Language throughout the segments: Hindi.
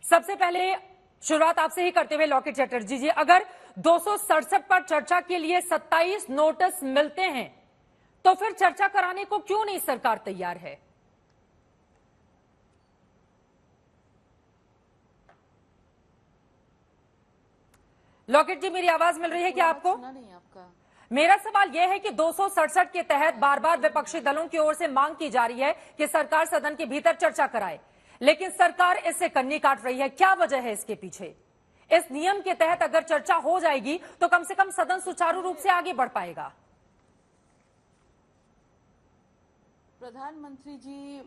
सबसे पहले शुरुआत आपसे ही करते हुए लॉकेट चटर्जी जी, अगर 267 पर चर्चा के लिए 27 नोटिस मिलते हैं तो फिर चर्चा कराने को क्यों नहीं सरकार तैयार है? लॉकेट जी, मेरी आवाज मिल रही है क्या आपको? नहीं आपका। मेरा सवाल यह है कि 267 के तहत बार बार विपक्षी दलों की ओर से मांग की जा रही है कि सरकार सदन के भीतर चर्चा कराए, लेकिन सरकार इससे कन्नी काट रही है। क्या वजह है इसके पीछे? इस नियम के तहत अगर चर्चा हो जाएगी तो कम से कम सदन सुचारू रूप से आगे बढ़ पाएगा। प्रधानमंत्री जी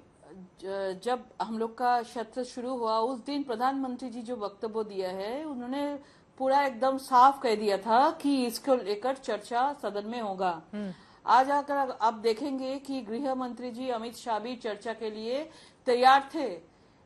जब हम लोग का सत्र शुरू हुआ उस दिन प्रधानमंत्री जी जो वक्तव्य दिया है उन्होंने पूरा एकदम साफ कह दिया था कि इसको लेकर चर्चा सदन में होगा। आज आकर आप देखेंगे कि गृह मंत्री जी अमित शाह भी चर्चा के लिए तैयार थे,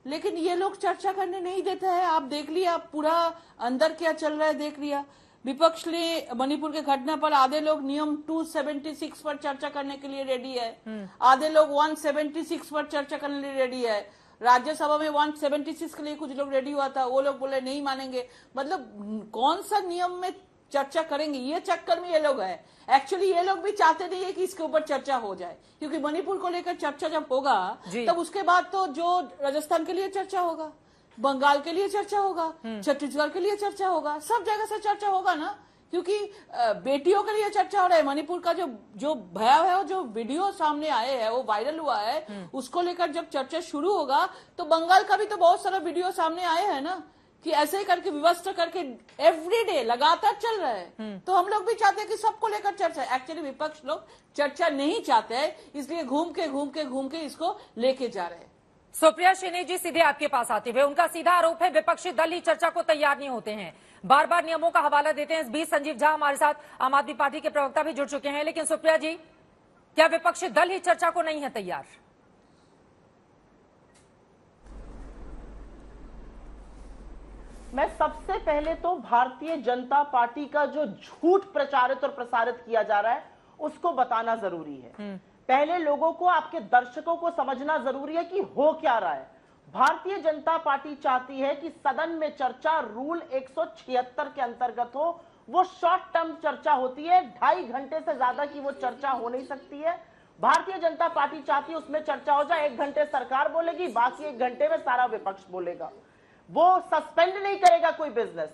लेकिन ये लोग चर्चा करने नहीं देते हैं। आप देख लिया पूरा अंदर क्या चल रहा है, देख लिया। विपक्ष ने मणिपुर के घटना पर आधे लोग नियम 276 पर चर्चा करने के लिए रेडी है, आधे लोग 176 पर चर्चा करने के लिए रेडी है। राज्यसभा में 176 के लिए कुछ लोग रेडी हुआ था, वो लोग बोले नहीं मानेंगे। मतलब कौन सा नियम में चर्चा करेंगे, ये चक्कर में ये लोग है। एक्चुअली ये लोग भी चाहते नहीं है कि इसके ऊपर चर्चा हो जाए, क्योंकि मणिपुर को लेकर चर्चा जब होगा तब उसके बाद तो जो राजस्थान के लिए चर्चा होगा, बंगाल के लिए चर्चा होगा, छत्तीसगढ़ के लिए चर्चा होगा, सब जगह से चर्चा होगा ना। क्योंकि बेटियों के लिए चर्चा हो रहा है। मणिपुर का जो भयावह जो वीडियो सामने आए हैं, वो वायरल हुआ है, उसको लेकर जब चर्चा शुरू होगा तो बंगाल का भी तो बहुत सारा वीडियो सामने आए हैं ना, कि ऐसे ही करके व्यवस्था करके एवरीडे लगातार चल रहा है। तो हम लोग भी चाहते हैं कि सबको लेकर चर्चा। एक्चुअली विपक्ष लोग चर्चा नहीं चाहते हैं, इसलिए घूम के इसको लेके जा रहे हैं। सुप्रिया श्रीनेश जी, सीधे आपके पास आते हुए उनका सीधा आरोप है विपक्षी दल ही चर्चा को तैयार नहीं होते हैं, बार बार नियमों का हवाला देते हैं। इस बीच संजीव झा हमारे साथ आम आदमी पार्टी के प्रवक्ता भी जुड़ चुके हैं। लेकिन सुप्रिया जी, क्या विपक्षी दल ही चर्चा को नहीं है तैयार? मैं सबसे पहले तो भारतीय जनता पार्टी का जो झूठ प्रचारित और प्रसारित किया जा रहा है उसको बताना जरूरी है। पहले लोगों को, आपके दर्शकों को समझना जरूरी है कि हो क्या रहा है। भारतीय जनता पार्टी चाहती है कि सदन में चर्चा रूल 176 के अंतर्गत हो। वो शॉर्ट टर्म चर्चा होती है, 2.5 घंटे से ज्यादा की वो चर्चा हो नहीं सकती है। भारतीय जनता पार्टी चाहती है उसमें चर्चा हो जाए, 1 घंटे सरकार बोलेगी, बाकी 1 घंटे में सारा विपक्ष बोलेगा। वो सस्पेंड नहीं करेगा कोई बिजनेस।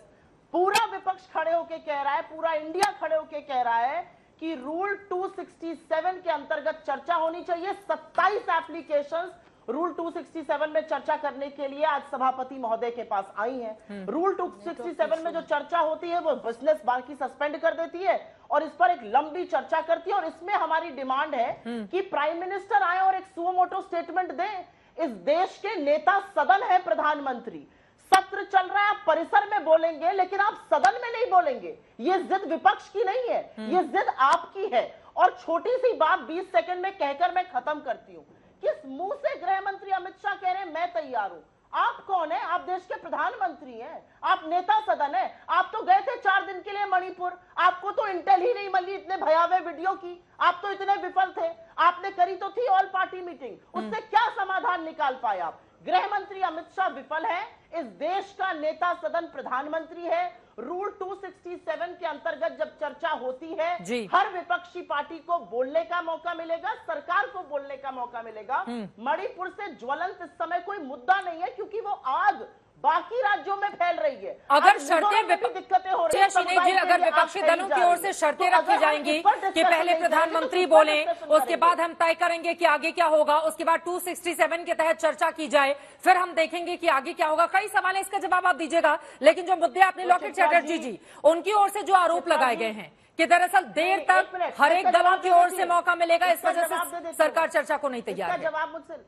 पूरा विपक्ष खड़े होकर कह रहा है, पूरा इंडिया खड़े होकर कह रहा है कि रूल 267 के अंतर्गत चर्चा होनी चाहिए। 27 एप्लीकेशंस रूल 267 में चर्चा करने के लिए आज सभापति महोदय के पास आई हैं। रूल 267 में जो चर्चा होती है वो बिजनेस बाकी सस्पेंड कर देती है और इस पर एक लंबी चर्चा करती है। और इसमें हमारी डिमांड है कि प्राइम मिनिस्टर आए और एक सुओ मोटो स्टेटमेंट दें। इस देश के नेता सदन है प्रधानमंत्री, सत्र चल रहा है, आप परिसर में बोलेंगे लेकिन आप सदन में नहीं बोलेंगे। ये जिद विपक्ष की नहीं है, ये जिद आपकी है। और छोटी सी बात 20 सेकंड में कहकर मैं खत्म करती हूं। किस मुंह से गृह मंत्री अमित शाह कह रहे हैं मैं तैयार हूं? आप कौन है? आप देश के प्रधानमंत्री हैं, आप नेता सदन है। आप तो गए थे 4 दिन के लिए मणिपुर, आपको तो इंटेल ही नहीं मिली इतने भयावह वीडियो की, आप तो इतने विफल थे। आपने करी तो थी ऑल पार्टी मीटिंग, उससे क्या समाधान निकाल पाए आप? गृह मंत्री अमित शाह विफल है, इस देश का नेता सदन प्रधानमंत्री है। रूल 267 के अंतर्गत जब चर्चा होती है हर विपक्षी पार्टी को बोलने का मौका मिलेगा, सरकार को बोलने का मौका मिलेगा। मणिपुर से ज्वलंत इस समय कोई मुद्दा नहीं है, क्योंकि वो आग बाकी राज्यों में फैल रही है। अगर शर्तें दिक्कतें हो रही है, अगर विपक्षी दलों की ओर से शर्तें रखी जाएंगी कि पहले प्रधानमंत्री बोले, उसके बाद हम तय करेंगे कि आगे क्या होगा, उसके बाद 267 के तहत चर्चा की जाए, फिर हम देखेंगे कि आगे क्या होगा। कई सवाल है, इसका जवाब आप दीजिएगा। लेकिन जो मुद्दे आपने लॉकेट चटर्जी जी उनकी ओर से जो आरोप लगाए गए हैं कि दरअसल देर तक हर एक दलों की ओर से मौका मिलेगा, इस वजह से सरकार चर्चा को नहीं तैयार है। जवाब मुझसे,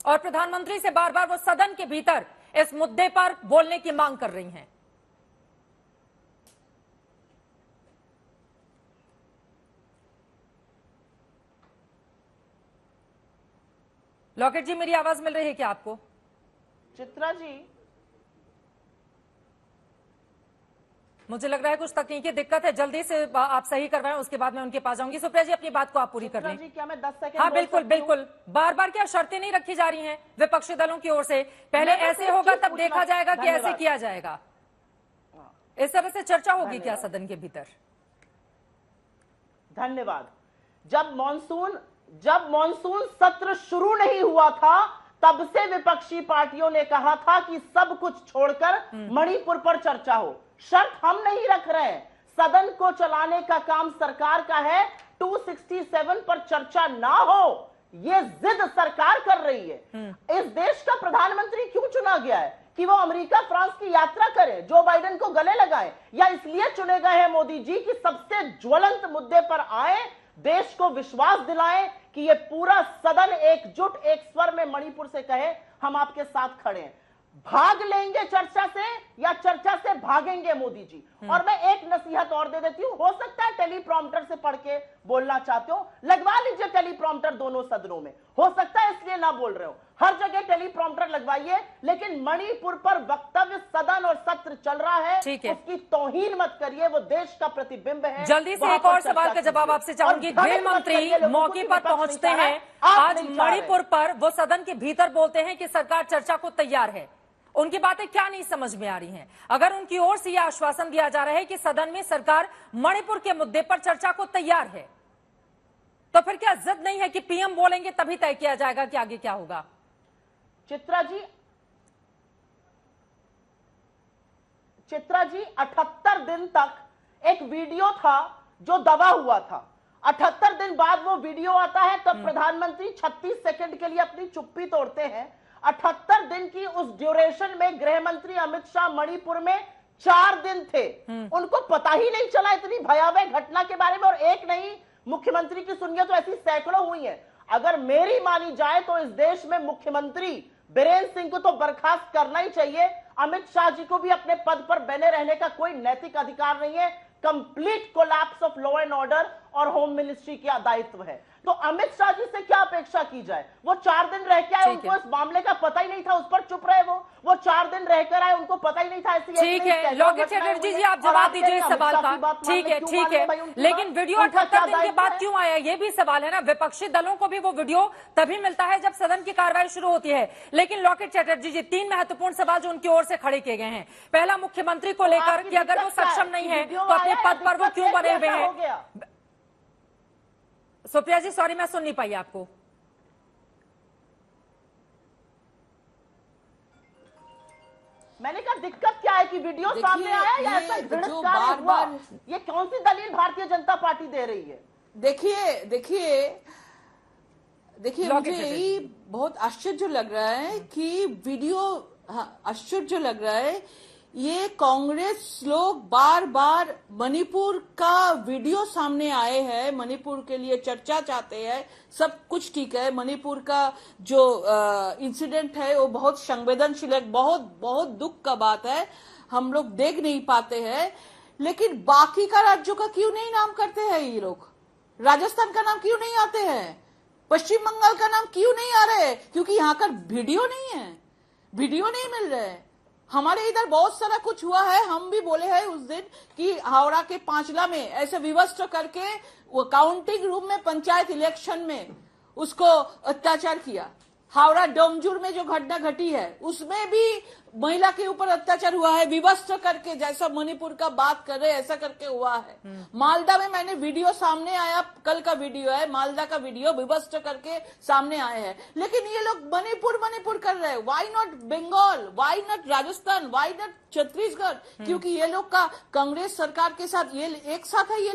और प्रधानमंत्री से बार बार वो सदन के भीतर इस मुद्दे पर बोलने की मांग कर रही हैं। लॉकेट जी, मेरी आवाज मिल रही है क्या आपको? चित्रा जी, मुझे लग रहा है कुछ तकनीकी दिक्कत है, जल्दी से आप सही करवाएं, उसके बाद मैं उनके पास जाऊंगी। सुप्रिया जी अपनी बात को आप पूरी कर लें। जी क्या मैं 10 सेकंड? हाँ बिल्कुल बिल्कुल। बार बार क्या शर्तें नहीं रखी जा रही हैं विपक्षी दलों की ओर से? पहले ऐसे होगा तब देखा जाएगा कि ऐसे किया जाएगा। इस तरह से चर्चा होगी क्या सदन के भीतर? धन्यवाद। जब मॉनसून सत्र शुरू नहीं हुआ था तब से विपक्षी पार्टियों ने कहा था कि सब कुछ छोड़कर मणिपुर पर चर्चा हो। शर्त हम नहीं रख रहे हैं, सदन को चलाने का काम सरकार का है। 267 पर चर्चा ना हो ये जिद सरकार कर रही है। इस देश का प्रधानमंत्री क्यों चुना गया है? कि वो अमेरिका फ्रांस की यात्रा करें, जो बाइडेन को गले लगाए, या इसलिए चुने गए हैं मोदी जी कि सबसे ज्वलंत मुद्दे पर आए, देश को विश्वास दिलाएं कि ये पूरा सदन एकजुट एक स्वर में मणिपुर से कहे हम आपके साथ खड़े हैं। भाग लेंगे चर्चा से या चर्चा से भागेंगे मोदी जी? और मैं एक नसीहत और दे देती हूं, हो सकता है टेलीप्रॉम्प्टर से पढ़ के बोलना चाहते हो, लगवा लीजिए टेलीप्रॉम्प्टर दोनों सदनों में, हो सकता है इसलिए ना बोल रहे हो। हर जगह टेलीप्रॉम्प्टर लगवाइए, लेकिन मणिपुर पर वक्तव्य सदन और सत्र चल रहा है, उसकी तौहीन मत करिए, वो देश का प्रतिबिंब है। जल्दी से एक और सवाल का जवाब आपसे चाहूंगी। गृह मंत्री मौके पर पहुंचते हैं आज मणिपुर पर, वो सदन के भीतर बोलते हैं कि सरकार चर्चा को तैयार है। उनकी बातें क्या नहीं समझ में आ रही हैं? अगर उनकी ओर से यह आश्वासन दिया जा रहा है कि सदन में सरकार मणिपुर के मुद्दे पर चर्चा को तैयार है, तो फिर क्या जिद नहीं है कि पीएम बोलेंगे तभी तय किया जाएगा कि आगे क्या होगा? चित्रा जी 78 दिन तक एक वीडियो था जो दबा हुआ था। 78 दिन बाद वो वीडियो आता है तब प्रधानमंत्री 36 सेकंड के लिए अपनी चुप्पी तोड़ते हैं। 78 दिन की उस ड्यूरेशन में गृह मंत्री अमित शाह मणिपुर में 4 दिन थे, उनको पता ही नहीं चला इतनी भयावह घटना के बारे में। और एक नहीं, मुख्यमंत्री की सुनिए तो ऐसी सैकड़ों हुई हैं। अगर मेरी मानी जाए तो इस देश में मुख्यमंत्री बीरेन्द्र सिंह को तो बर्खास्त करना ही चाहिए। अमित शाह जी को भी अपने पद पर बने रहने का कोई नैतिक अधिकार नहीं है। Complete collapse of law and order और होम मिनिस्ट्री का दायित्व है। तो अमित शाह जी से क्या अपेक्षा की जाए? वो 4 दिन रह के आए, उनको इस मामले का पता ही नहीं था, उस पर चुप रहे। वो 4 दिन रहकर आए, उनको पता ही नहीं था। ऐसी ठीक है लोकेट चटर्जी जी, आप जवाब दीजिए इस सवाल का। ठीक है लेकिन वीडियो 78 दिन के बाद क्यों आया, ये भी सवाल है ना। विपक्षी दलों को भी वो वीडियो तभी मिलता है जब सदन की कार्रवाई शुरू होती है। लेकिन लोकेट चटर्जी जी 3 महत्वपूर्ण सवाल जो उनकी ओर से खड़े किए गए हैं। पहला, मुख्यमंत्री को लेकर कि अगर वो सक्षम नहीं है तो अपने पद पर वो क्यों बने हुए हैं? सुप्रिया जी सॉरी मैं सुन नहीं पाई आपको। मैंने कहा दिक्कत क्या है कि वीडियो सामने आया या ऐसा जो बार ये कौन सी दलील भारतीय जनता पार्टी दे रही है? देखिए मुझे यही बहुत आश्चर्य लग रहा है कि वीडियो, आश्चर्य लग रहा है ये कांग्रेस लोग बार बार मणिपुर का वीडियो सामने आए हैं, मणिपुर के लिए चर्चा चाहते हैं, सब कुछ ठीक है। मणिपुर का जो इंसिडेंट है वो बहुत संवेदनशील है, बहुत दुख का बात है, हम लोग देख नहीं पाते हैं। लेकिन बाकी का राज्यों का क्यों नहीं नाम करते हैं ये लोग? राजस्थान का नाम क्यों नहीं आते हैं? पश्चिम बंगाल का नाम क्यों नहीं आ रहे? क्योंकि यहाँ का वीडियो नहीं है, वीडियो नहीं मिल रहे हैं। हमारे इधर बहुत सारा कुछ हुआ है, हम भी बोले हैं उस दिन कि हावड़ा के पांचला में ऐसे विवस्त्र करके वो काउंटिंग रूम में पंचायत इलेक्शन में उसको अत्याचार किया। हावड़ा डोमजूर में जो घटना घटी है उसमें भी महिला के ऊपर अत्याचार हुआ है, विवस्त्र करके, जैसा मणिपुर का बात कर रहे ऐसा करके हुआ है। मालदा में मैंने वीडियो सामने आया, कल का वीडियो है, मालदा का वीडियो विवस्त्र करके सामने आए हैं। लेकिन ये लोग मणिपुर कर रहे हैं। Why not Bengal, why not Rajasthan, why not Chhattisgarh? क्योंकि ये लोग का कांग्रेस सरकार के साथ ये एक साथ है, ये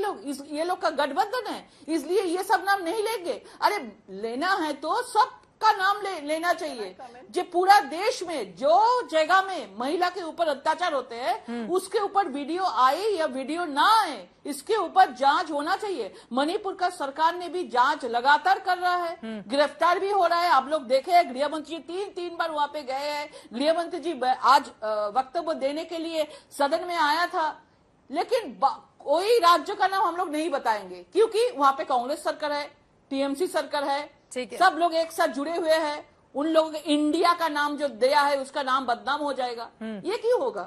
लोग का गठबंधन है, इसलिए ये सब नाम नहीं लेंगे। अरे लेना है तो सब का नाम लेना चाहिए। जो पूरा देश में जो जगह में महिला के ऊपर अत्याचार होते हैं उसके ऊपर वीडियो आए या वीडियो ना आए, इसके ऊपर जांच होना चाहिए। मणिपुर का सरकार ने भी जांच लगातार कर रहा है, गिरफ्तार भी हो रहा है। आप लोग देखे हैं गृह मंत्री तीन बार वहां पे गए हैं। गृह मंत्री जी आज वक्तव्य देने के लिए सदन में आया था, लेकिन कोई राज्य का नाम हम लोग नहीं बताएंगे क्योंकि वहां पे कांग्रेस सरकार है, टीएमसी सरकार है, सब लोग एक साथ जुड़े हुए हैं। उन लोगों के इंडिया का नाम जो दिया है उसका नाम बदनाम हो जाएगा, ये क्यों होगा?